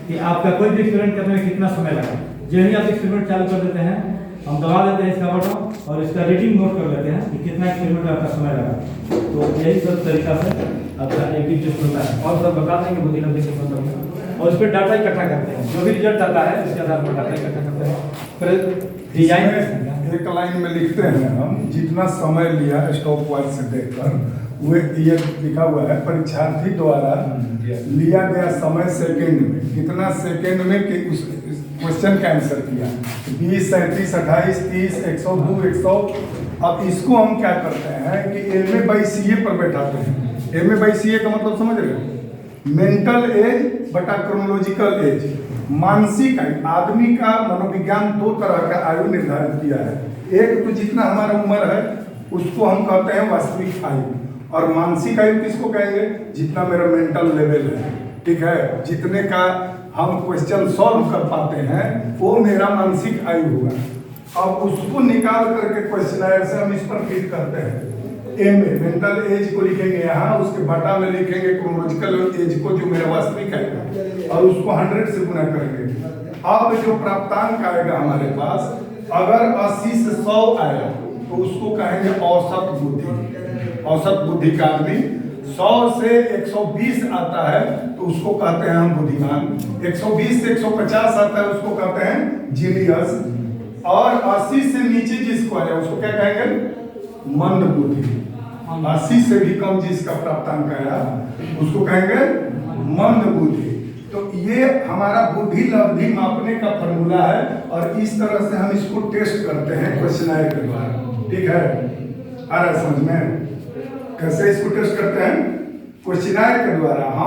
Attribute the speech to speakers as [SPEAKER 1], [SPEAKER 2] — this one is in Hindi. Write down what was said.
[SPEAKER 1] कि आपका कोई भी एक्सपेरिमेंट करने में कितना समय लगा। जो ही आप एक्सपेरिमेंट चालू कर देते हैं, हम दबा देते हैं इसका बटन और इसका रीडिंग नोट कर लेते हैं कि कितना एक्सपेरिमेंट में आपका समय लगा। तो यही सब तरीका से आपका एक टेस्ट होता है और सब बता देंगे बुद्धि लब्धि के मतलब, और उस पर डाटा इकट्ठा करते हैं। जो भी रिजल्ट आता है उसके आधार पर डाटा इकट्ठा करते हैं। फिर डिजाइन
[SPEAKER 2] एक लाइन में लिखते हैं हम, जितना समय लिया स्टॉप वॉच से देखकर, वो ये लिखा हुआ है परीक्षार्थी द्वारा लिया गया समय सेकंड में, कितना सेकंड में कि उस क्वेश्चन का आंसर किया, 20, 37, 28, 30, 102, 100। अब इसको हम क्या करते हैं कि MA/CA पर बैठाते हैं। MA/CA का मतलब समझ रहे हो? मेंटल एज बटा क्रोनोलॉजिकल एज। मानसिक आयु, आदमी का मनोविज्ञान दो तरह का आयु निर्धारित किया है। एक तो जितना हमारा उम्र है उसको हम कहते हैं वास्तविक आयु, और मानसिक आयु किसको कहेंगे? जितना मेरा मेंटल लेवल है, ठीक है, जितने का हम क्वेश्चन सॉल्व कर पाते हैं वो मेरा मानसिक आयु होगा। अब उसको निकाल करके क्वेश्चन से हम इस पर फिट करते हैं। MA मेंटल एज को लिखेंगे यहाँ, उसके बटा में लिखेंगे क्रोनोलॉजिकल एज को जो मेरा वास्तविक आएगा, और उसको 100 से गुना करेंगे। अब जो प्राप्तांक आएगा हमारे पास, अगर 80 से 100 आया तो उसको कहेंगे औसत बुद्धि। औसत बुद्धि का आदमी 100 से 120 आता है तो उसको कहते हैं हम बुद्धिमान। 120 से 150 आता है उसको कहते हैं जीनियस, और 80 से नीचे जिसको आया उसको क्या कहेंगे? मंद बुद्धि। 80 से भी कम जिसका प्राप्तांक आया उसको कहेंगे मंद बुद्धि। तो ये हमारा बुद्धि लब्धि मापने का फॉर्मूला है, और इस तरह से हम इसको टेस्ट करते हैं क्वेश्चन के द्वारा। ठीक है, आ रहा है समझ में? कैसे इसको टेस्ट करते हैं? क्वेश्चन के द्वारा हम